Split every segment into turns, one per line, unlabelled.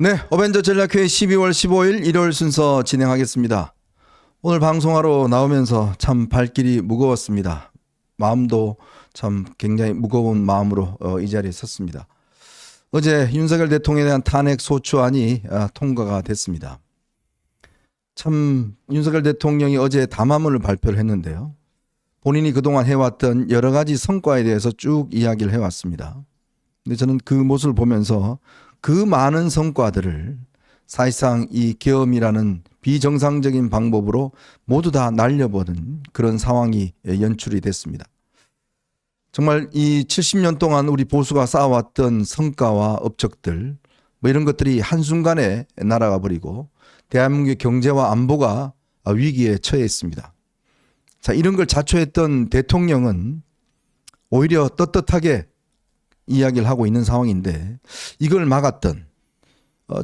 네, 어벤져 전략회의 12월 15일 일요일 순서 진행하겠습니다. 오늘 방송하러 나오면서 참 발길이 무거웠습니다. 마음도 참 굉장히 무거운 마음으로 이 자리에 섰습니다. 어제 윤석열 대통령에 대한 탄핵 소추안이 통과가 됐습니다. 참 윤석열 대통령이 어제 담화문을 발표를 했는데요. 본인이 그동안 해왔던 여러 가지 성과에 대해서 쭉 이야기를 해왔습니다. 근데 저는 그 모습을 보면서 그 많은 성과들을 사실상 이 계엄이라는 비정상적인 방법으로 모두 다 날려버린 그런 상황이 연출이 됐습니다. 정말 이 70년 동안 우리 보수가 쌓아왔던 성과와 업적들 뭐 이런 것들이 한순간에 날아가 버리고 대한민국의 경제와 안보가 위기에 처해 있습니다. 자, 이런 걸 자초했던 대통령은 오히려 떳떳하게 이야기를 하고 있는 상황인데 이걸 막았던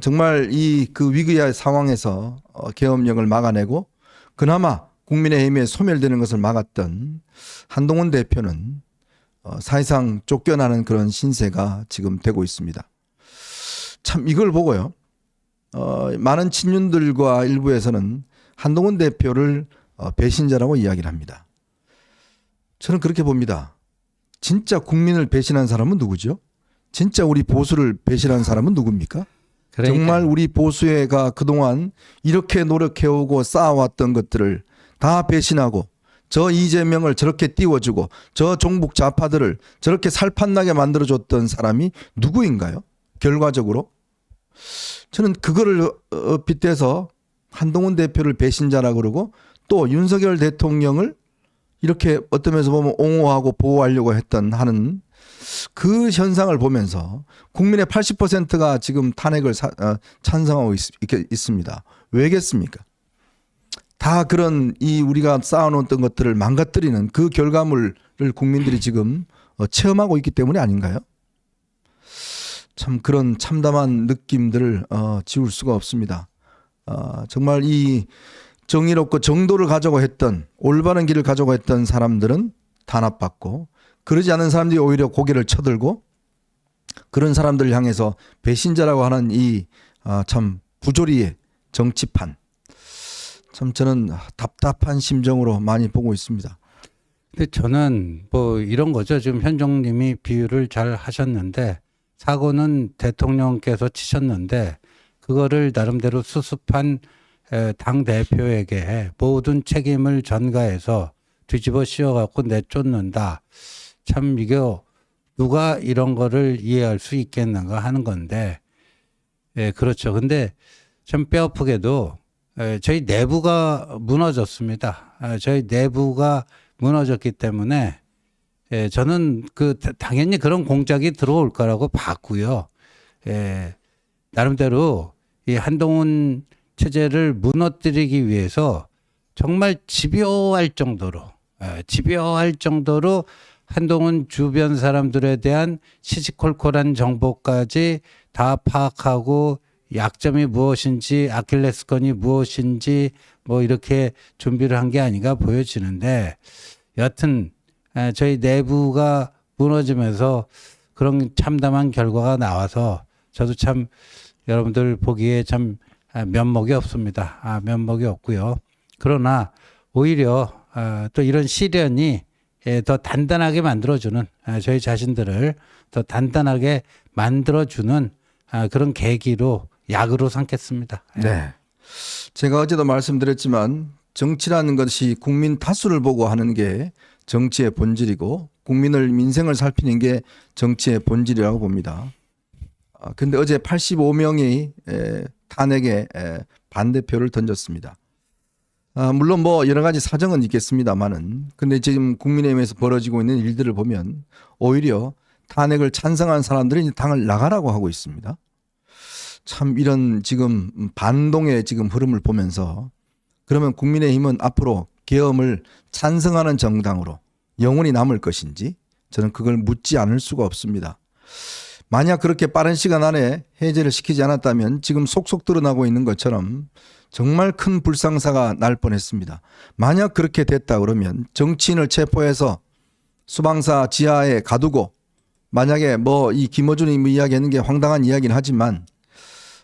정말 이 그 위기의 상황에서 계엄령을 막아내고 그나마 국민의힘에 소멸되는 것을 막았던 한동훈 대표는 사실상 쫓겨나는 그런 신세가 지금 되고 있습니다. 참 이걸 보고요. 많은 친윤들과 일부에서는 한동훈 대표를 배신자라고 이야기를 합니다. 저는 그렇게 봅니다. 진짜 국민을 배신한 사람은 누구죠? 진짜 우리 보수를 배신한 사람은 누굽니까? 그러니까요. 정말 우리 보수회가 그동안 이렇게 노력해오고 쌓아왔던 것들을 다 배신하고 저 이재명을 저렇게 띄워주고 저 종북 좌파들을 저렇게 살판나게 만들어줬던 사람이 누구인가요? 결과적으로 저는 그거를 빗대서 한동훈 대표를 배신자라고 그러고 또 윤석열 대통령을 이렇게 어떤 면에서 보면 옹호하고 보호하려고 했던 하는 그 현상을 보면서 국민의 80%가 지금 탄핵을 찬성하고 있습니다. 왜겠습니까? 다 그런 이 우리가 쌓아놓았던 것들을 망가뜨리는 그 결과물을 국민들이 지금 체험하고 있기 때문에 아닌가요? 참 그런 참담한 느낌들을 지울 수가 없습니다. 정말 이 정의롭고 정도를 가져고 했던 올바른 길을 가져고 했던 사람들은 탄압받고 그러지 않은 사람들이 오히려 고개를 쳐들고 그런 사람들을 향해서 배신자라고 하는 이 참 부조리의 정치판 참 저는 답답한 심정으로 많이 보고 있습니다.
근데 저는 뭐 이런 거죠. 지금 현종님이 비유를 잘 하셨는데 사고는 대통령께서 치셨는데 그거를 나름대로 수습한 당 대표에게 모든 책임을 전가해서 뒤집어 씌워갖고 내쫓는다. 참 이거 누가 이런 거를 이해할 수 있겠는가 하는 건데, 그렇죠. 근데 참 뼈아프게도 저희 내부가 무너졌습니다. 저희 내부가 무너졌기 때문에 저는 당연히 그런 공작이 들어올 거라고 봤고요. 나름대로 이 한동훈 체제를 무너뜨리기 위해서 정말 집요할 정도로 한동훈 주변 사람들에 대한 시시콜콜한 정보까지 다 파악하고 약점이 무엇인지 아킬레스건이 무엇인지 뭐 이렇게 준비를 한 게 아닌가 보여지는데 여하튼 저희 내부가 무너지면서 그런 참담한 결과가 나와서 저도 참 여러분들 보기에 참 면목이 없습니다. 면목이 없고요. 그러나 오히려 또 이런 시련이 더 단단하게 만들어주는 저희 자신들을 더 단단하게 만들어주는 그런 계기로 약으로 삼겠습니다.
네, 제가 어제도 말씀드렸지만 정치라는 것이 국민 다수를 보고 하는 게 정치의 본질이고 국민을 민생을 살피는 게 정치의 본질이라고 봅니다. 근데 어제 85명이 탄핵에 반대표를 던졌습니다. 물론 뭐 여러 가지 사정은 있겠습니다만은 근데 지금 국민의힘에서 벌어지고 있는 일들을 보면 오히려 탄핵을 찬성한 사람들이 이제 당을 나가라고 하고 있습니다. 참 이런 지금 반동의 지금 흐름을 보면서 그러면 국민의힘은 앞으로 계엄을 찬성하는 정당으로 영원히 남을 것인지 저는 그걸 묻지 않을 수가 없습니다. 만약 그렇게 빠른 시간 안에 해제를 시키지 않았다면 지금 속속 드러나고 있는 것처럼 정말 큰 불상사가 날 뻔했습니다. 만약 그렇게 됐다 그러면 정치인을 체포해서 수방사 지하에 가두고 만약에 뭐 이 김어준이 이야기하는 게 황당한 이야기는 하지만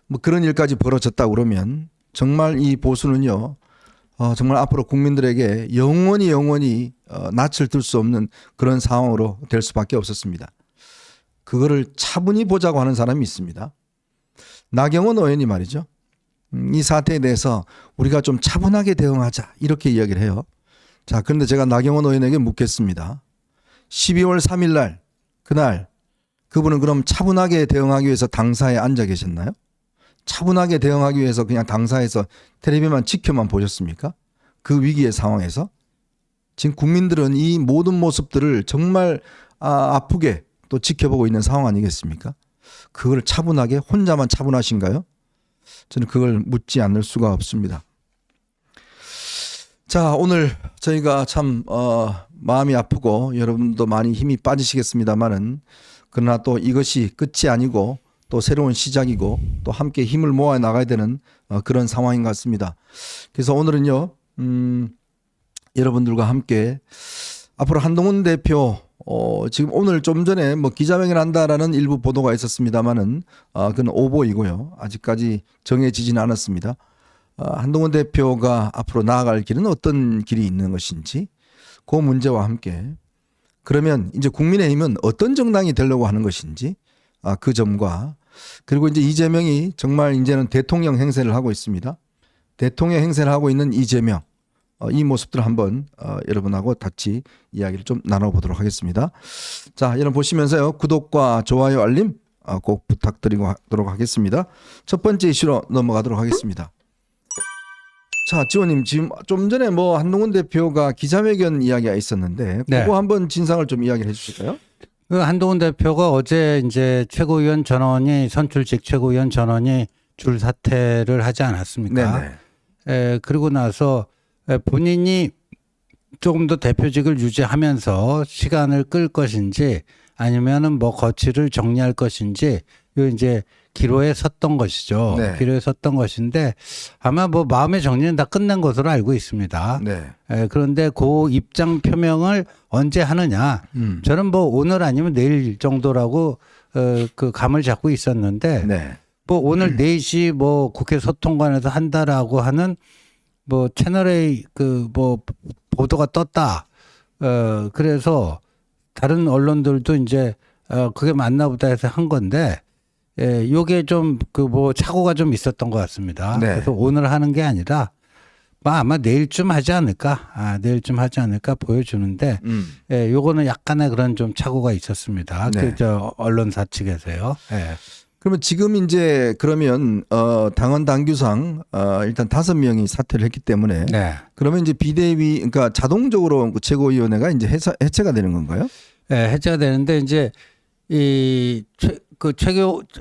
뭐 그런 일까지 벌어졌다 그러면 정말 이 보수는요, 정말 앞으로 국민들에게 영원히 낯을 들 수 없는 그런 상황으로 될 수밖에 없었습니다. 그거를 차분히 보자고 하는 사람이 있습니다. 나경원 의원이 말이죠. 이 사태에 대해서 우리가 좀 차분하게 대응하자 이렇게 이야기를 해요. 자, 그런데 제가 나경원 의원에게 묻겠습니다. 12월 3일 날 그날 그분은 그럼 차분하게 대응하기 위해서 당사에 앉아 계셨나요? 차분하게 대응하기 위해서 그냥 당사에서 텔레비만 지켜만 보셨습니까? 그 위기의 상황에서 지금 국민들은 이 모든 모습들을 정말 아프게 또 지켜보고 있는 상황 아니겠습니까? 그걸 차분하게 혼자만 차분하신가요? 저는 그걸 묻지 않을 수가 없습니다. 자, 오늘 저희가 참 마음이 아프고 여러분도 많이 힘이 빠지시겠습니다만은 그러나 또 이것이 끝이 아니고 또 새로운 시작이고 또 함께 힘을 모아 나가야 되는 그런 상황인 것 같습니다. 그래서 오늘은요, 여러분들과 함께 앞으로 한동훈 대표 지금 오늘 좀 전에 뭐 기자회견 한다라는 일부 보도가 있었습니다만은 그건 오보이고요. 아직까지 정해지지는 않았습니다. 한동훈 대표가 앞으로 나아갈 길은 어떤 길이 있는 것인지 그 문제와 함께 그러면 이제 국민의힘은 어떤 정당이 되려고 하는 것인지 그 점과 그리고 이제 이재명이 정말 이제는 대통령 행세를 하고 있습니다. 대통령 행세를 하고 있는 이재명 이 모습들을 한번 여러분하고 같이 이야기를 좀 나눠보도록 하겠습니다. 자, 여러분 보시면서요. 구독과 좋아요 알림 꼭 부탁드리도록 하겠습니다. 첫 번째 이슈로 넘어가도록 하겠습니다. 자, 지원님 지금 좀 전에 뭐 한동훈 대표가 기자회견 이야기가 있었는데
네.
그거 한번 진상을 좀 이야기를 해주실까요?
그 한동훈 대표가 어제 이제 최고위원 전원이 선출직 최고위원 전원이 줄 사퇴를 하지 않았습니까?
네네.
그리고 나서 본인이 조금 더 대표직을 유지하면서 시간을 끌 것인지 아니면은 뭐 거취를 정리할 것인지 요 이제 기로에 섰던 것이죠.
네.
기로에 섰던 것인데 아마 뭐 마음의 정리는 다 끝난 것으로 알고 있습니다.
네.
그런데 그 입장 표명을 언제 하느냐? 저는 뭐 오늘 아니면 내일 정도라고 그 감을 잡고 있었는데
네.
뭐 오늘 4시 뭐 국회 소통관에서 한다라고 하는 뭐 채널에 그 뭐 보도가 떴다. 그래서 다른 언론들도 이제 그게 맞나 보다 해서 한 건데 요게 좀 그 뭐 착오가 좀 있었던 것 같습니다.
네.
그래서 오늘 하는 게 아니라 아마 내일쯤 하지 않을까. 내일쯤 하지 않을까 보여주는데 요거는 약간의 그런 좀 착오가 있었습니다.
네.
그 저 언론사 측에서요. 예.
그러면 지금 이제 그러면 당헌 당규상 일단 5명이 사퇴를 했기 때문에
네.
그러면 이제 비대위 그러니까 자동적으로 그 최고위원회가 이제 해체가 되는 건가요?
네, 해체가 되는데 이제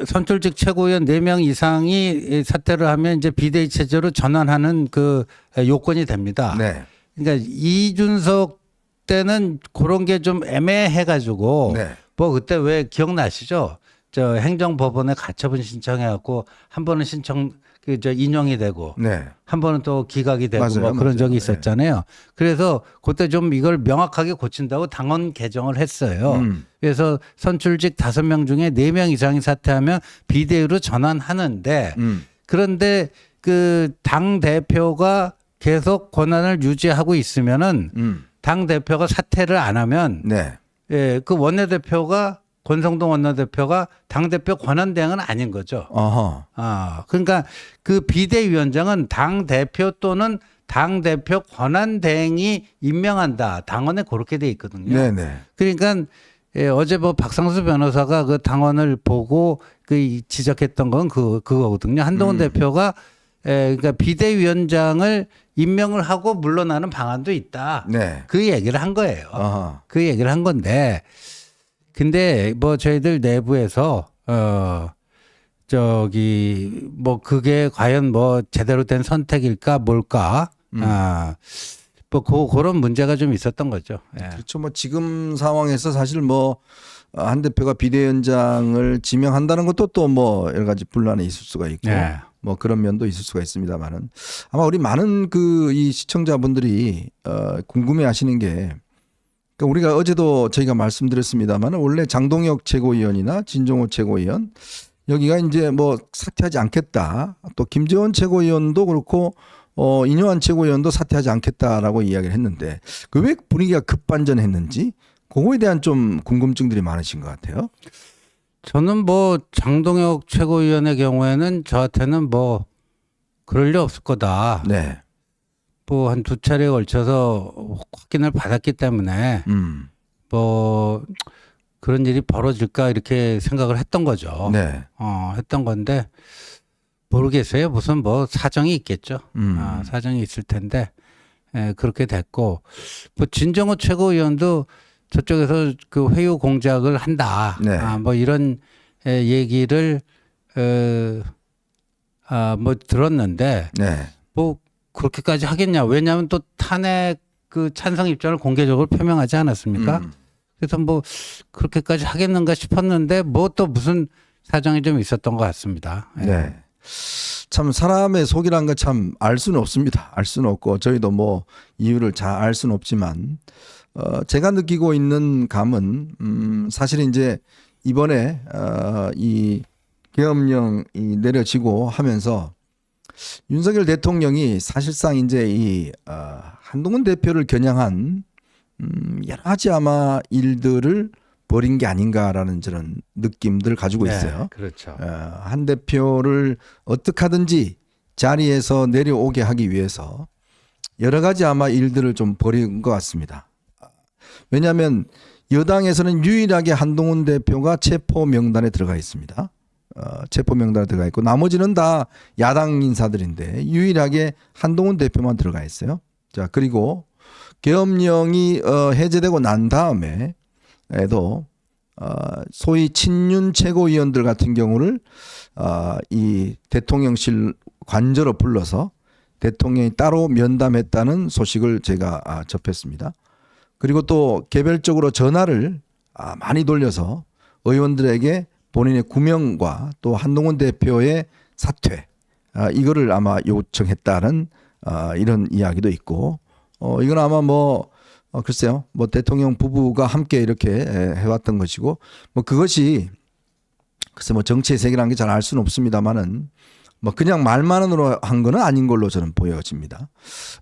선출직 최고위원 4명 이상이 사퇴를 하면 이제 비대위 체제로 전환하는 그 요건이 됩니다.
네.
그러니까 이준석 때는 그런 게 좀 애매해 가지고
네.
뭐 그때 왜 기억나시죠? 저 행정법원에 가처분 신청해 갖고 한 번은 인용이 되고
네.
한 번은 또 기각이 되고
맞아요,
뭐 그런
맞아요.
적이 있었잖아요. 그래서 그때 좀 이걸 명확하게 고친다고 당헌 개정을 했어요. 그래서 선출직 5명 중에 4명 이상이 사퇴하면 비대위로 전환하는데 그런데 그 당 대표가 계속 권한을 유지하고 있으면은 당 대표가 사퇴를 안 하면
네.
그 원내대표가 권성동 원내대표가 당대표 권한대행은 아닌 거죠.
어허.
그러니까 그 비대위원장은 당대표 또는 당대표 권한대행이 임명한다. 당원에 그렇게 돼 있거든요.
네네.
그러니까 어제 뭐 박상수 변호사가 그 당원을 보고 그 지적했던 건 그거거든요. 한동훈 대표가 그러니까 비대위원장을 임명을 하고 물러나는 방안도 있다.
네.
그 얘기를 한 거예요.
어허.
그 얘기를 한 건데 근데 뭐 저희들 내부에서 뭐 그게 과연 뭐 제대로 된 선택일까 뭘까 뭐 그런 문제가 좀 있었던 거죠. 예.
그렇죠. 뭐 지금 상황에서 사실 뭐 한 대표가 비대위원장을 지명한다는 것도 또 뭐 여러 가지 분란이 있을 수가 있고
네.
뭐 그런 면도 있을 수가 있습니다만은 아마 우리 많은 그 이 시청자분들이 궁금해하시는 게 그러니까 우리가 어제도 저희가 말씀드렸습니다만 원래 장동혁 최고위원이나 진종호 최고위원 여기가 이제 뭐 사퇴하지 않겠다. 또 김재원 최고위원도 그렇고 이뇨한 최고위원도 사퇴하지 않겠다라고 이야기를 했는데 그 왜 분위기가 급반전했는지 그거에 대한 좀 궁금증들이 많으신 것 같아요.
저는 뭐 장동혁 최고위원의 경우에는 저한테는 뭐 그럴 리 없을 거다.
네.
뭐 한 두 차례에 걸쳐서 확인을 받았기 때문에 뭐 그런 일이 벌어질까 이렇게 생각을 했던 거죠.
네.
했던 건데 모르겠어요. 무슨 뭐 사정이 있겠죠. 사정이 있을 텐데 그렇게 됐고 뭐 진정호 최고위원도 저쪽에서 그 회유 공작을 한다.
네.
뭐 이런 얘기를 뭐 들었는데
네.
뭐 그렇게까지 하겠냐? 왜냐하면 또 탄핵 그 찬성 입장을 공개적으로 표명하지 않았습니까? 그래서 뭐 그렇게까지 하겠는가 싶었는데 뭐 또 무슨 사정이 좀 있었던 것 같습니다.
네. 참 사람의 속이란 거 참 알 수는 없습니다. 알 수는 없고 저희도 뭐 이유를 잘 알 수는 없지만 제가 느끼고 있는 감은 사실 이제 이번에 이 계엄령이 내려지고 하면서 윤석열 대통령이 사실상 이제 이 한동훈 대표를 겨냥한 여러 가지 아마 일들을 벌인 게 아닌가라는 저런 느낌들 가지고 있어요.
네, 그렇죠.
한 대표를 어떻게 하든지 자리에서 내려오게 하기 위해서 여러 가지 아마 일들을 좀 벌인 것 같습니다. 왜냐하면 여당에서는 유일하게 한동훈 대표가 체포 명단에 들어가 있습니다. 체포 명단에 들어가 있고 나머지는 다 야당 인사들인데 유일하게 한동훈 대표만 들어가 있어요. 자, 그리고 계엄령이 해제되고 난 다음에도 소위 친윤 최고위원들 같은 경우를 이 대통령실 관저로 불러서 대통령이 따로 면담했다는 소식을 제가 접했습니다. 그리고 또 개별적으로 전화를 많이 돌려서 의원들에게 본인의 구명과 또 한동훈 대표의 사퇴 이거를 아마 요청했다는 이런 이야기도 있고 이건 아마 뭐 글쎄요 뭐 대통령 부부가 함께 이렇게 해왔던 것이고 뭐 그것이 글쎄 뭐 정치의 세계라는 게 잘 알 수는 없습니다만은 뭐 그냥 말만으로 한 거는 아닌 걸로 저는 보여집니다.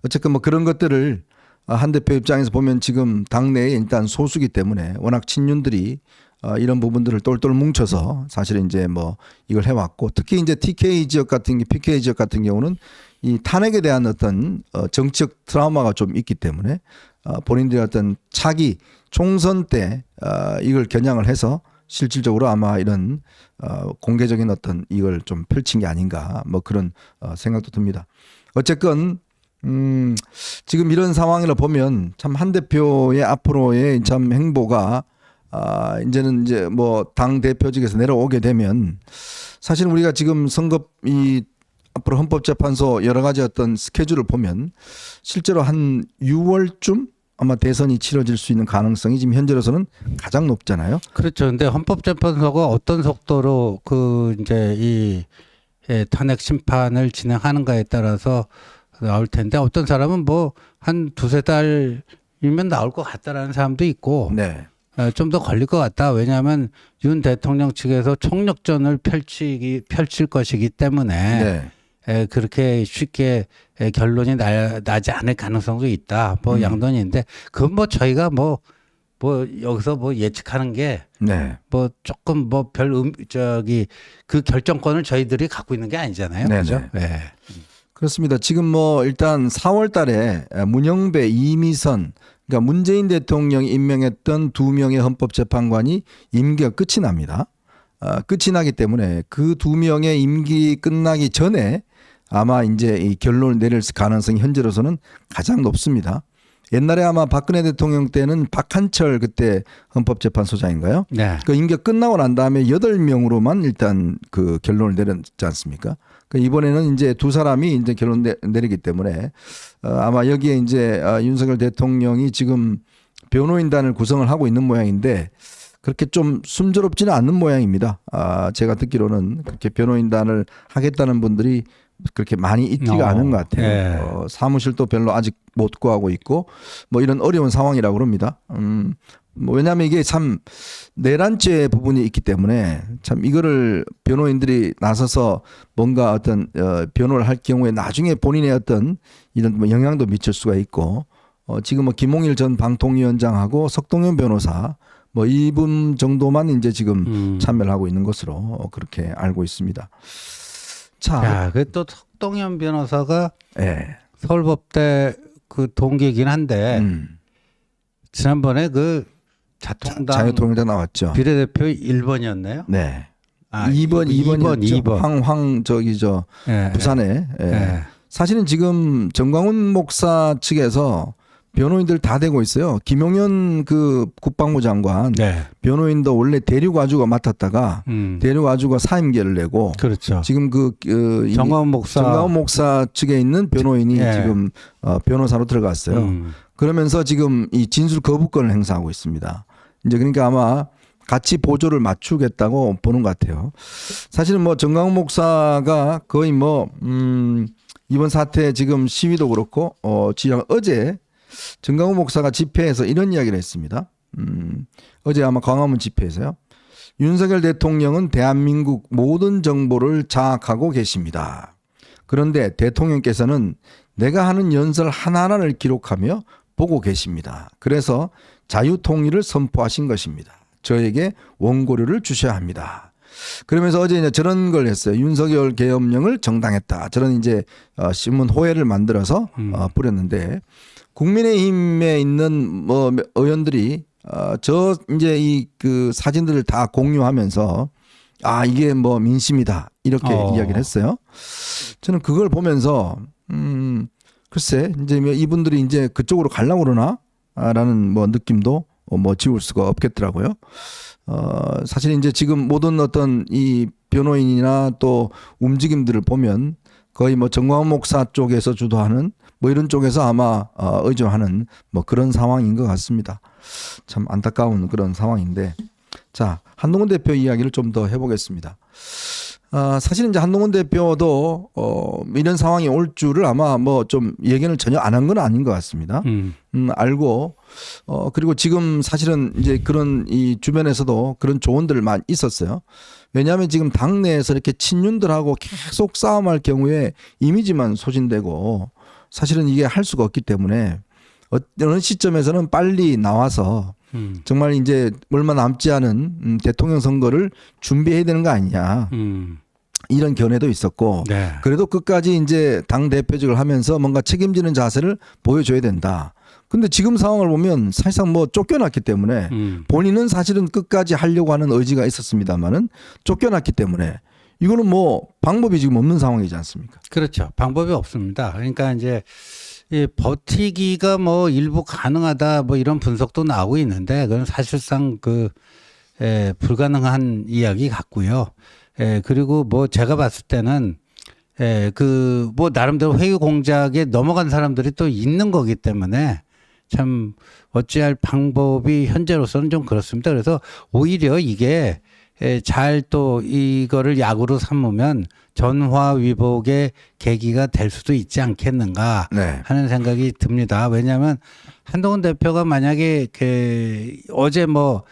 어쨌든 뭐 그런 것들을 한 대표 입장에서 보면 지금 당내에 일단 소수기 때문에 워낙 친윤들이 이런 부분들을 똘똘 뭉쳐서 사실은 이제 뭐 이걸 해왔고 특히 이제 TK 지역 같은 게 PK 지역 같은 경우는 이 탄핵에 대한 어떤 정치적 트라우마가 좀 있기 때문에 본인들의 어떤 차기 총선 때 이걸 겨냥을 해서 실질적으로 아마 이런 공개적인 어떤 이걸 좀 펼친 게 아닌가 뭐 그런 생각도 듭니다. 어쨌건 지금 이런 상황을 보면 참 한 대표의 앞으로의 참 행보가 이제는 이제 뭐 당 대표직에서 내려오게 되면 사실 우리가 지금 선거 이 앞으로 헌법재판소 여러 가지 어떤 스케줄을 보면 실제로 한 6월쯤 아마 대선이 치러질 수 있는 가능성이 지금 현재로서는 가장 높잖아요.
그렇죠. 근데 헌법재판소가 어떤 속도로 그 이제 이 탄핵 심판을 진행하는가에 따라서 나올 텐데 어떤 사람은 뭐 한 두세 달이면 나올 것 같다라는 사람도 있고
네.
좀 더 걸릴 것 같다. 왜냐하면 윤 대통령 측에서 총력전을 펼칠 것이기 때문에 그렇게 쉽게 결론이 나지 않을 가능성도 있다. 뭐 양론인데 그건 뭐 저희가 뭐 여기서 뭐 예측하는 게 뭐 조금 뭐 별 그 결정권을 저희들이 갖고 있는 게 아니잖아요. 그죠? 네.
그렇습니다. 지금 뭐 일단 4월 달에 문영배, 이미선 그러니까 문재인 대통령이 임명했던 2명의 헌법재판관이 임기가 끝이 납니다. 끝이 나기 때문에 그 2명의 임기 끝나기 전에 아마 이제 이 결론을 내릴 가능성이 현재로서는 가장 높습니다. 옛날에 아마 박근혜 대통령 때는 박한철 그때 헌법재판소장인가요?
네.
그 임기가 끝나고 난 다음에 8명으로만 일단 그 결론을 내렸지 않습니까? 그 이번에는 이제 두 사람이 이제 결론 내리기 때문에 아마 여기에 이제 윤석열 대통령이 지금 변호인단을 구성을 하고 있는 모양인데 그렇게 좀 순조롭지는 않는 모양입니다. 제가 듣기로는 그렇게 변호인단을 하겠다는 분들이 그렇게 많이 있지가 않은 것 같아요. 사무실도 별로 아직 못 구하고 있고 뭐 이런 어려운 상황이라고 그럽니다. 뭐 왜냐하면 이게 참 내란죄 부분이 있기 때문에 참 이거를 변호인들이 나서서 뭔가 어떤 변호를 할 경우에 나중에 본인의 어떤 이런 뭐 영향도 미칠 수가 있고 지금 뭐 김홍일 전 방통위원장하고 석동현 변호사 뭐 이분 정도만 이제 지금 참여를 하고 있는 것으로 그렇게 알고 있습니다. 자,
야, 그 또 석동현 변호사가
예.
서울법대 그 동기이긴 한데 지난번에 그
자유통일당 나왔죠.
비례대표 1번이었나요?
네.
아,
2번이었죠.
2번.
황 저기 저
예,
부산에. 예.
예.
사실은 지금 정광훈 목사 측에서 변호인들 다 되고 있어요. 김용현 그 국방부 장관
네.
변호인도 원래 대륙아주가 맡았다가 대륙아주가 사임계를 내고
그렇죠.
지금 이
정광훈 목사
측에 있는 변호인이
예.
지금 변호사로 들어갔어요. 그러면서 지금 이 진술 거부권을 행사하고 있습니다. 이제 그러니까 아마 같이 보조를 맞추겠다고 보는 것 같아요. 사실은 뭐 정광훈 목사가 거의 뭐 이번 사태 지금 시위도 그렇고 어제 정광훈 목사가 집회에서 이런 이야기를 했습니다. 어제 아마 광화문 집회에서요. 윤석열 대통령은 대한민국 모든 정보를 장악하고 계십니다. 그런데 대통령께서는 내가 하는 연설 하나하나를 기록하며 보고 계십니다. 그래서 자유통일을 선포하신 것입니다. 저에게 원고료를 주셔야 합니다. 그러면서 어제 이제 저런 걸 했어요. 윤석열 계엄령을 정당했다. 저런 이제 신문 호해를 만들어서 뿌렸는데 국민의힘에 있는 뭐 의원들이 저 이제 이 그 사진들을 다 공유하면서 아 이게 뭐 민심이다 이렇게 이야기를 했어요. 저는 그걸 보면서 글쎄 이제 이분들이 이제 그쪽으로 가려고 그러나라는 뭐 느낌도 뭐 지울 수가 없겠더라고요. 사실 이제 지금 모든 어떤 이 변호인이나 또 움직임들을 보면 거의 뭐 정광훈 목사 쪽에서 주도하는 뭐 이런 쪽에서 아마 의존하는 뭐 그런 상황인 것 같습니다. 참 안타까운 그런 상황인데 자 한동훈 대표 이야기를 좀 더 해보겠습니다. 사실 이제 한동훈 대표도 이런 상황이 올 줄을 아마 뭐 좀 예견을 전혀 안 한 건 아닌 것 같습니다. 알고 그리고 지금 사실은 이제 그런 이 주변에서도 그런 조언들을 많이 있었어요. 왜냐하면 지금 당내에서 이렇게 친윤들하고 계속 싸움할 경우에 이미지만 소진되고 사실은 이게 할 수가 없기 때문에 어느 시점에서는 빨리 나와서 정말 이제 얼마 남지 않은 대통령 선거를 준비해야 되는 거 아니냐. 이런 견해도 있었고
네.
그래도 끝까지 이제 당 대표직을 하면서 뭔가 책임지는 자세를 보여줘야 된다. 근데 지금 상황을 보면 사실상 뭐 쫓겨났기 때문에 본인은 사실은 끝까지 하려고 하는 의지가 있었습니다만은 쫓겨났기 때문에 이거는 뭐 방법이 지금 없는 상황이지 않습니까?
그렇죠. 방법이 없습니다. 그러니까 이제 이 버티기가 뭐 일부 가능하다 뭐 이런 분석도 나오고 있는데 그건 사실상 불가능한 이야기 같고요. 그리고 뭐 제가 봤을 때는 그 뭐 나름대로 회유 공작에 넘어간 사람들이 또 있는 거기 때문에 참 어찌할 방법이 현재로서는 좀 그렇습니다. 그래서 오히려 이게 잘 또 이거를 약으로 삼으면 전화위복의 계기가 될 수도 있지 않겠는가 하는 생각이 듭니다. 왜냐하면 한동훈 대표가 만약에 어제 뭐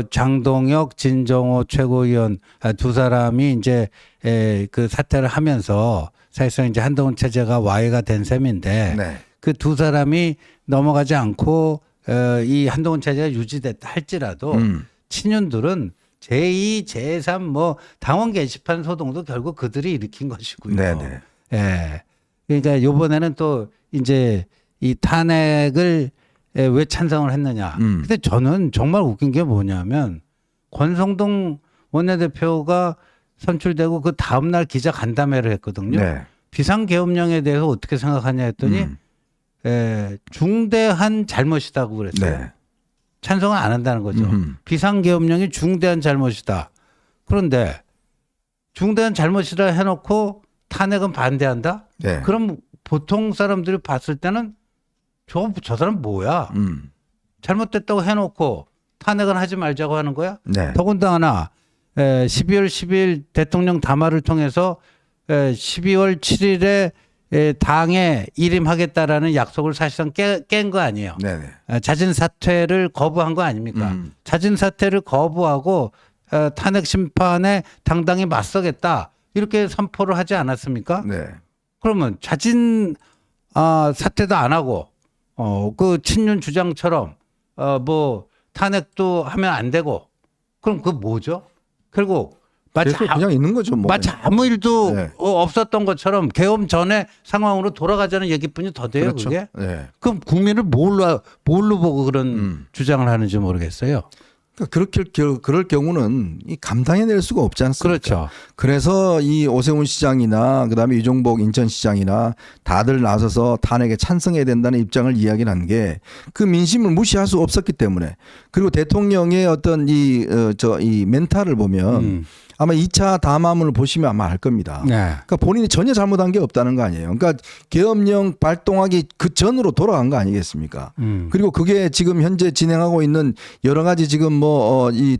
장동혁, 진정호 최고위원 두 사람이 이제 그 사퇴를 하면서 사실상 이제 한동훈 체제가 와해가 된 셈인데 그 두 사람이 넘어가지 않고 이 한동훈 체제가 유지됐다 할지라도 친윤들은 제2, 제3 뭐 당원 게시판 소동도 결국 그들이 일으킨 것이고요. 예. 그러니까 요번에는 또 이제 이 탄핵을 왜 찬성을 했느냐. 근데 저는 정말 웃긴 게 뭐냐면 권성동 원내대표가 선출되고 그 다음날 기자 간담회를 했거든요. 비상계엄령에 대해서 어떻게 생각하냐 했더니 중대한 잘못이다고 그랬어요. 찬성을 안 한다는 거죠. 비상계엄령이 중대한 잘못이다. 그런데 중대한 잘못이라 해놓고 탄핵은 반대한다? 그럼 보통 사람들이 봤을 때는 저 사람 뭐야? 잘못됐다고 해놓고 탄핵은 하지 말자고 하는 거야? 더군다나 12월 10일 대통령 담화를 통해서 12월 7일에 당에 일임하겠다라는 약속을 사실상 깬 거 아니에요.
네네.
자진 사퇴를 거부한 거 아닙니까? 자진 사퇴를 거부하고 탄핵 심판에 당당히 맞서겠다 이렇게 선포를 하지 않았습니까?
네.
그러면 자진 사퇴도 안 하고 그 친윤 주장처럼 뭐 탄핵도 하면 안 되고 그럼 그 뭐죠? 결국 마치
계속 그냥 있는 거죠. 뭐.
마치 아무 일도
네.
없었던 것처럼 계엄 전에 상황으로 돌아가자는 얘기뿐이 더 돼요.
그렇죠.
그게?
네.
그럼 국민을 뭘로 보고 그런 주장을 하는지 모르겠어요.
그러니까 그럴 경우는 이 감당해낼 수가 없지 않습니까?
그렇죠.
그래서 이 오세훈 시장이나 그다음에 유종복 인천시장이나 다들 나서서 탄핵에 찬성해야 된다는 입장을 이야기한 게 그 민심을 무시할 수 없었기 때문에 그리고 대통령의 어떤 이 멘탈을 보면 아마 2차 담화문을 보시면 아마 알 겁니다.
네.
그러니까 본인이 전혀 잘못한 게 없다는 거 아니에요. 그러니까 계엄령 발동하기 그 전으로 돌아간 거 아니겠습니까? 그리고 그게 지금 현재 진행하고 있는 여러 가지 지금 뭐 이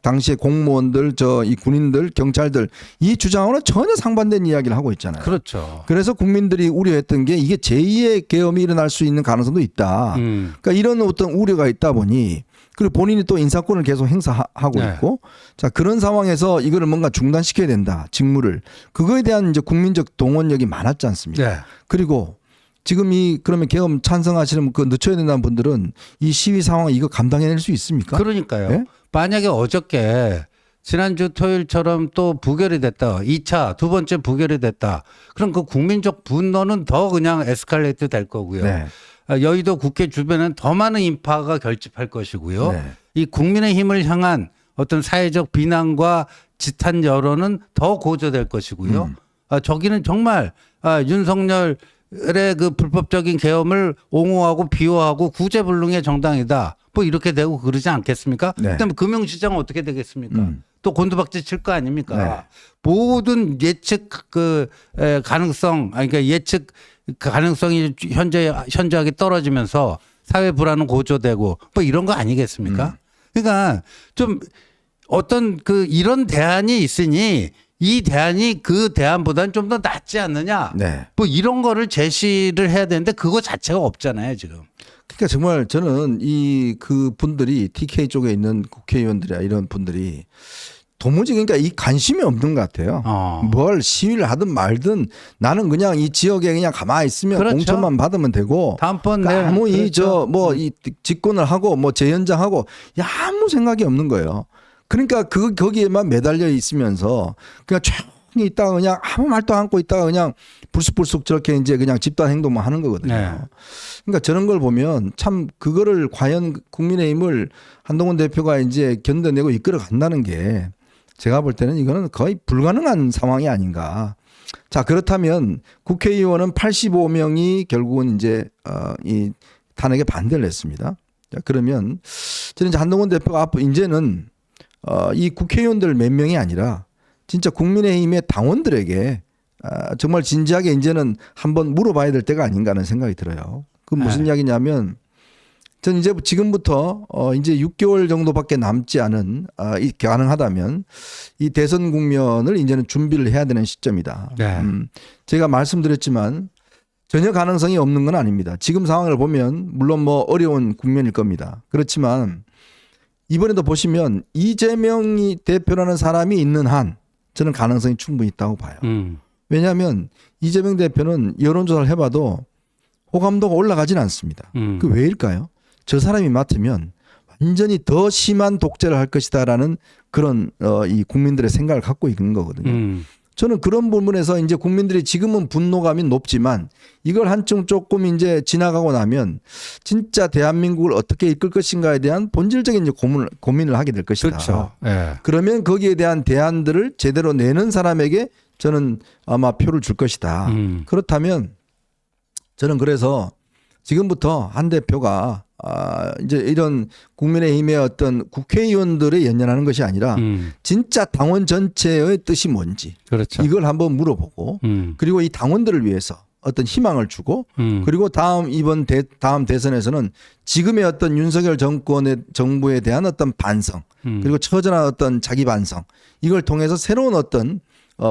당시의 공무원들 이 군인들 경찰들 이 주장하고는 전혀 상반된 이야기를 하고 있잖아요.
그렇죠.
그래서 국민들이 우려했던 게 이게 제2의 계엄이 일어날 수 있는 가능성도 있다. 그러니까 이런 어떤 우려가 있다 보니 그리고 본인이 또 인사권을 계속 행사하고
네.
있고 자 그런 상황에서 이거를 뭔가 중단시켜야 된다. 직무를. 그거에 대한 이제 국민적 동원력이 많았지 않습니까?
네.
그리고 지금 그러면 계엄 찬성하시는 그 늦춰야 된다는 분들은 이 시위 상황 이거 감당해낼 수 있습니까?
그러니까요.
네?
만약에 어저께 지난주 토요일처럼 또 부결이 됐다. 2차 두 번째 부결이 됐다. 그럼 그 국민적 분노는 더 그냥 에스컬레이트 될 거고요.
네.
여의도 국회 주변은 더 많은 인파가 결집할 것이고요.
네.
이 국민의 힘을 향한 어떤 사회적 비난과 지탄 여론은 더 고조될 것이고요. 저기는 정말 윤석열의 그 불법적인 계엄을 옹호하고 비호하고 구제불능의 정당이다. 뭐 이렇게 되고 그러지 않겠습니까?
네.
그다음에 금융시장은 어떻게 되겠습니까? 또 곤두박질 칠 거 아닙니까?
네.
모든 예측 가능성, 그러니까 예측 가능성이 현저하게 떨어지면서 사회 불안은 고조되고 뭐 이런 거 아니겠습니까? 그러니까 좀 어떤 이런 대안이 있으니 이 대안이 그 대안보다는 좀 더 낫지 않느냐?
네.
뭐 이런 거를 제시를 해야 되는데 그거 자체가 없잖아요, 지금.
그러니까 정말 저는 그 분들이 TK 쪽에 있는 국회의원들이나 이런 분들이 도무지 그러니까 이 관심이 없는 것 같아요. 뭘 시위를 하든 말든 나는 그냥 이 지역에 그냥 가만히 있으면
그렇죠.
공천만 받으면 되고
다음번
그러니까 아무
그렇죠.
이 집권을 하고 뭐 재연장하고 아무 생각이 없는 거예요. 그러니까 거기에만 매달려 있으면서 그냥 조용히 있다가 그냥 아무 말도 않고 있다가 그냥 불쑥불쑥 저렇게 이제 그냥 집단 행동만 하는 거거든요.
네.
그러니까 저런 걸 보면 참 그거를 과연 국민의힘을 한동훈 대표가 이제 견뎌내고 이끌어 간다는 게 제가 볼 때는 이거는 거의 불가능한 상황이 아닌가. 자, 그렇다면 국회의원은 85명이 결국은 이제 이 탄핵에 반대를 했습니다. 자, 그러면 저는 이제 한동훈 대표가 앞으로 이제는 이 국회의원들 몇 명이 아니라 진짜 국민의힘의 당원들에게 정말 진지하게 이제는 한번 물어봐야 될 때가 아닌가 하는 생각이 들어요. 그 무슨 이야기냐면 전 이제 지금부터 이제 6개월 정도밖에 남지 않은 가능하다면 이 대선 국면을 이제는 준비를 해야 되는 시점이다.
네.
제가 말씀드렸지만 전혀 가능성이 없는 건 아닙니다. 지금 상황을 보면 물론 뭐 어려운 국면일 겁니다. 그렇지만 이번에도 보시면 이재명이 대표라는 사람이 있는 한 저는 가능성이 충분히 있다고 봐요. 왜냐하면 이재명 대표는 여론조사를 해봐도 호감도가 올라가진 않습니다. 그 왜일까요? 저 사람이 맡으면 완전히 더 심한 독재를 할 것이다라는 그런 이 국민들의 생각을 갖고 있는 거거든요. 저는 그런 부분에서 이제 국민들이 지금은 분노감이 높지만 이걸 한층 조금 이제 지나가고 나면 진짜 대한민국을 어떻게 이끌 것인가에 대한 본질적인 이제 고민을 하게 될 것이다.
그렇죠. 네.
그러면 거기에 대한 대안들을 제대로 내는 사람에게 저는 아마 표를 줄 것이다. 그렇다면 저는 그래서 지금부터 한 대표가 이제 이런 국민의힘의 어떤 국회의원들의 연연하는 것이 아니라 진짜 당원 전체의 뜻이 뭔지
그렇죠.
이걸 한번 물어보고 그리고 이 당원들을 위해서 어떤 희망을 주고 그리고 다음 대선에서는 지금의 어떤 윤석열 정부에 대한 어떤 반성 그리고 처절한 어떤 자기 반성 이걸 통해서 새로운 어떤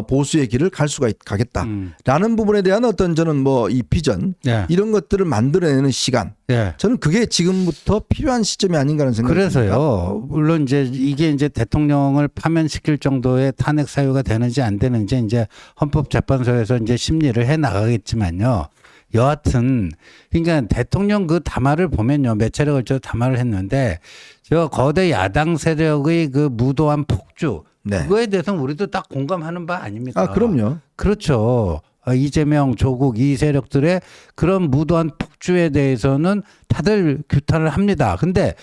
보수의 길을 갈 수가 가겠다라는 부분에 대한 어떤 저는 뭐 이 비전
예.
이런 것들을 만들어내는 시간
예.
저는 그게 지금부터 필요한 시점이 아닌가 하는 생각이 듭니다.
그래서요. 물론 이제 이게 이제 대통령을 파면시킬 정도의 탄핵 사유가 되는지 안 되는지 이제 헌법재판소에서 이제 심리를 해 나가겠지만요. 여하튼 그러니까 대통령 그 담화를 보면요. 몇 차례 걸쳐 담화를 했는데 저 거대 야당 세력의 그 무도한 폭주
네.
그거에 대해서는 우리도 딱 공감하는 바 아닙니까?
아, 그럼요.
그렇죠. 이재명, 조국 이 세력들의 그런 무도한 폭주에 대해서는 다들 규탄을 합니다. 근데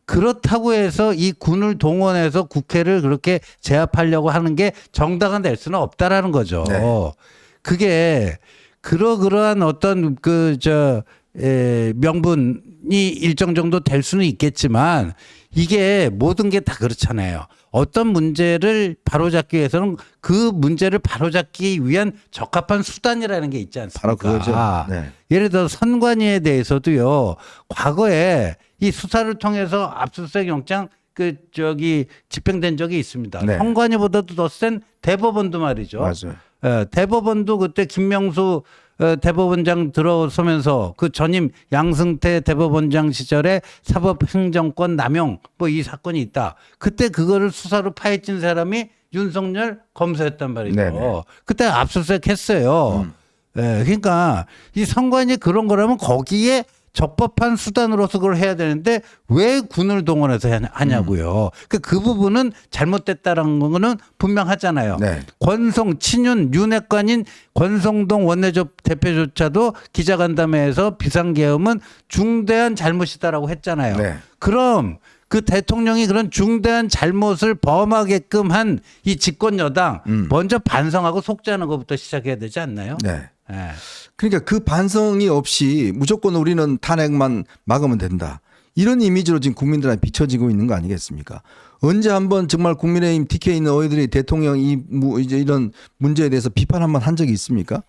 그렇다고 해서 이 군을 동원해서 국회를 그렇게 제압하려고 하는 게 정당화 될 수는 없다라는 거죠.
네.
그게 그러한 어떤 명분이 일정 정도 될 수는 있겠지만 이게 모든 게 다 그렇잖아요. 어떤 문제를 바로잡기 위해서는 그 문제를 바로잡기 위한 적합한 수단이라는 게 있지 않습니까?
바로 그거죠. 네.
예를 들어 선관위에 대해서도요. 과거에 이 수사를 통해서 압수수색 영장 집행된 적이 있습니다.
네.
선관위보다도 더 센 대법원도 말이죠.
맞아요.
대법원도 그때 김명수 대법원장 들어서면서 그 전임 양승태 대법원장 시절에 사법행정권 남용 뭐 이 사건이 있다. 그때 그거를 수사로 파헤친 사람이 윤석열 검사였단 말이죠.
네네.
그때 압수수색 했어요. 그러니까 이 선관위 그런 거라면 거기에 적법한 수단으로서 그걸 해야 되는데 왜 군을 동원해서 하냐고요. 그 부분은 잘못됐다라는 거는 분명하잖아요.
네.
권성 친윤 윤핵관인 권성동 원내적 대표조차도 기자간담회에서 비상계엄은 중대한 잘못이다라고 했잖아요.
네.
그럼 그 대통령이 그런 중대한 잘못을 범하게끔 한 이 집권 여당 먼저 반성하고 속죄하는 것부터 시작해야 되지 않나요?
네.
예.
그러니까 그 반성이 없이 무조건 우리는 탄핵만 막으면 된다. 이런 이미지로 지금 국민들한테 비춰지고 있는 거 아니겠습니까? 언제 한번 정말 국민의힘 TK 너희들이 대통령 이제 이런 문제에 대해서 비판 한번 한 적이 있습니까?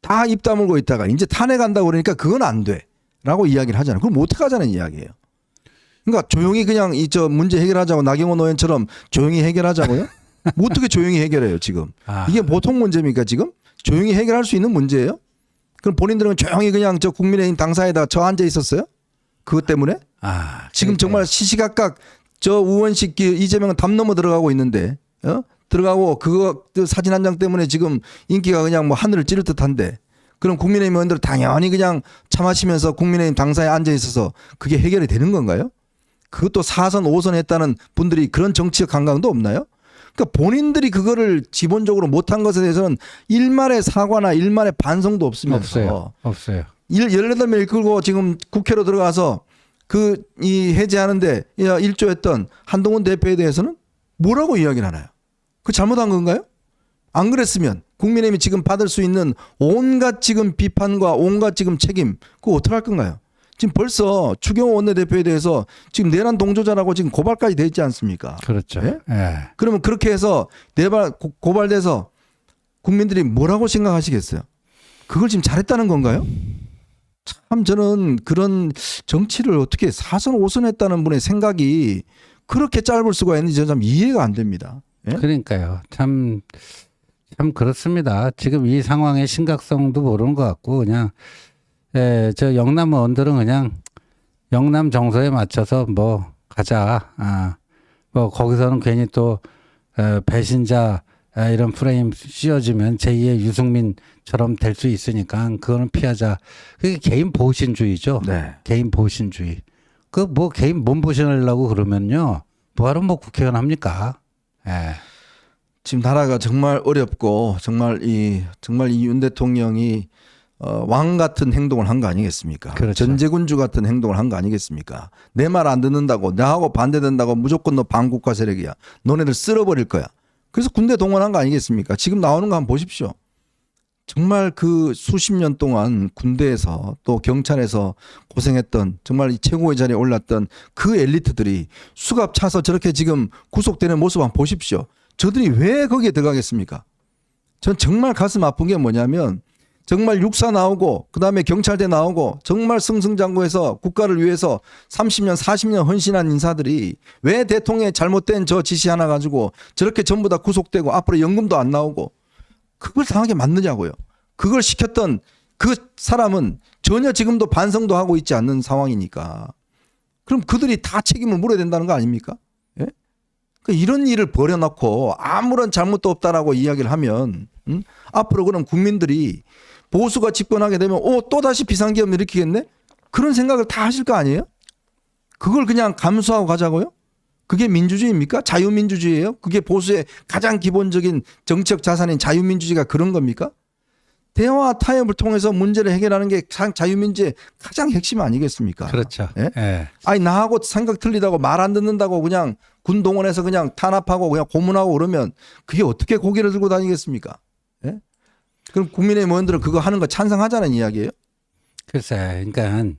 다 입 다물고 있다가 이제 탄핵한다고 그러니까 그건 안 돼. 라고 이야기를 하잖아요. 그럼 어떻게 하자는 이야기예요. 그러니까 조용히 그냥 문제 해결하자고 나경원 의원처럼 조용히 해결하자고요? 뭐 어떻게 조용히 해결해요 지금? 이게 보통 문제입니까 지금? 조용히 해결할 수 있는 문제예요? 그럼 본인들은 조용히 그냥 저 국민의힘 당사에다 저 앉아 있었어요? 그것 때문에? 지금 정말 시시각각 저 우원식 이재명은 담 넘어 들어가고 있는데 들어가고 그거 사진 한 장 때문에 지금 인기가 그냥 뭐 하늘을 찌를 듯한데 그럼 국민의힘 의원들은 당연히 그냥 참아시면서 국민의힘 당사에 앉아 있어서 그게 해결이 되는 건가요? 그것도 4선 5선 했다는 분들이 그런 정치적 감각도 없나요? 그러니까 본인들이 그거를 기본적으로 못한 것에 대해서는 일말의 사과나 일말의 반성도 없으면서
없어요.
18명 이끌고 지금 국회로 들어가서 이 해제하는데 일조했던 한동훈 대표에 대해서는 뭐라고 이야기를 하나요? 그 잘못한 건가요? 안 그랬으면 국민의힘이 지금 받을 수 있는 온갖 지금 비판과 온갖 지금 책임 그거 어떻게 할 건가요? 지금 벌써 추경호 원내대표에 대해서 지금 내란 동조자라고 지금 고발까지 돼 있지 않습니까?
그렇죠.
예?
예.
그러면 그렇게 해서 고발돼서 국민들이 뭐라고 생각하시겠어요? 그걸 지금 잘했다는 건가요? 참 저는 그런 정치를 어떻게 4선 5선 했다는 분의 생각이 그렇게 짧을 수가 있는지 저는 참 이해가 안 됩니다. 예?
그러니까요. 참 그렇습니다. 지금 이 상황의 심각성도 모르는 것 같고 그냥 저 영남 의원들은 그냥 영남 정서에 맞춰서 뭐 가자. 뭐 거기서는 괜히 또 배신자 이런 프레임 씌워지면 제2의 유승민처럼 될 수 있으니까 그거는 피하자. 그게 개인 보신주의죠.
네.
개인 보신주의. 그 뭐 개인 몸보신하려고 그러면요. 뭐하러 뭐 국회의원 합니까? 예.
지금 나라가 정말 어렵고 정말 이 윤 대통령이 왕 같은 행동을 한 거 아니겠습니까?
그렇죠.
전제군주 같은 행동을 한 거 아니겠습니까? 내 말 안 듣는다고 나하고 반대된다고 무조건 너 반국가 세력이야. 너네들 쓸어버릴 거야. 그래서 군대 동원한 거 아니겠습니까? 지금 나오는 거 한번 보십시오. 정말 그 수십 년 동안 군대에서 또 경찰에서 고생했던 정말 이 최고의 자리에 올랐던 그 엘리트들이 수갑 차서 저렇게 지금 구속되는 모습 한번 보십시오. 저들이 왜 거기에 들어가겠습니까? 전 정말 가슴 아픈 게 뭐냐면 정말 육사 나오고 그다음에 경찰대 나오고 정말 승승장구해서 국가를 위해서 30년 40년 헌신한 인사들이 왜 대통령의 잘못된 저 지시 하나 가지고 저렇게 전부 다 구속되고 앞으로 연금도 안 나오고 그걸 당하게 맞느냐고요. 그걸 시켰던 그 사람은 전혀 지금도 반성도 하고 있지 않는 상황이니까. 그럼 그들이 다 책임을 물어야 된다는 거 아닙니까? 예? 그러니까 이런 일을 벌여놓고 아무런 잘못도 없다라고 이야기를 하면 앞으로 그럼 국민들이 보수가 집권하게 되면 또다시 비상계엄 일으키겠네? 그런 생각을 다 하실 거 아니에요? 그걸 그냥 감수하고 가자고요? 그게 민주주의입니까? 자유민주주의예요? 그게 보수의 가장 기본적인 정치적 자산인 자유민주주의가 그런 겁니까? 대화와 타협을 통해서 문제를 해결하는 게 자유민주주의의 가장 핵심 아니겠습니까?
그렇죠.
예?
예.
아니 나하고 생각 틀리다고 말 안 듣는다고 그냥 군 동원해서 그냥 탄압하고 그냥 고문하고 그러면 그게 어떻게 고개를 들고 다니겠습니까? 예? 그럼 국민의힘 의원들은 그거 하는 거 찬성하자는 이야기예요?
글쎄, 그러니까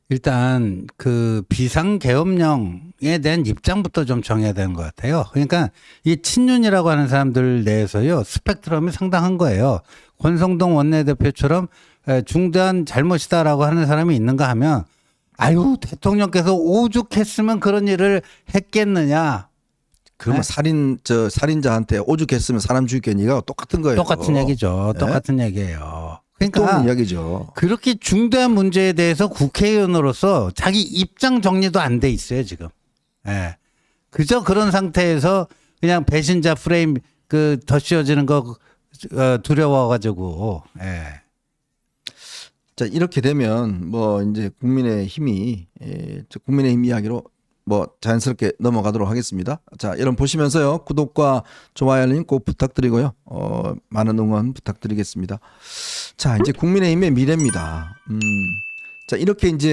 일단 그 비상계엄령에 대한 입장부터 좀 정해야 되는 것 같아요. 그러니까 이 친윤이라고 하는 사람들 내에서요 스펙트럼이 상당한 거예요. 권성동 원내대표처럼 중대한 잘못이다라고 하는 사람이 있는가 하면 아유 대통령께서 오죽했으면 그런 일을 했겠느냐.
그러면
네?
살인자한테 오죽했으면 사람 죽였겠니가 똑같은 거예요.
똑같은 얘기죠.
네?
똑같은 얘기예요.
또
그러니까
오는 이야기죠.
그렇게 중대한 문제에 대해서 국회의원으로서 자기 입장 정리도 안 돼 있어요 지금. 예. 그저 그런 상태에서 그냥 배신자 프레임 그 더 씌워지는 거 두려워가지고. 예.
자 이렇게 되면 뭐 이제 국민의힘이 국민의힘 이야기로 뭐 자연스럽게 넘어가도록 하겠습니다. 자 여러분 보시면서요 구독과 좋아요 알림 꼭 부탁드리고요. 많은 응원 부탁드리겠습니다. 자 이제 국민의힘의 미래입니다. 자 이렇게 이제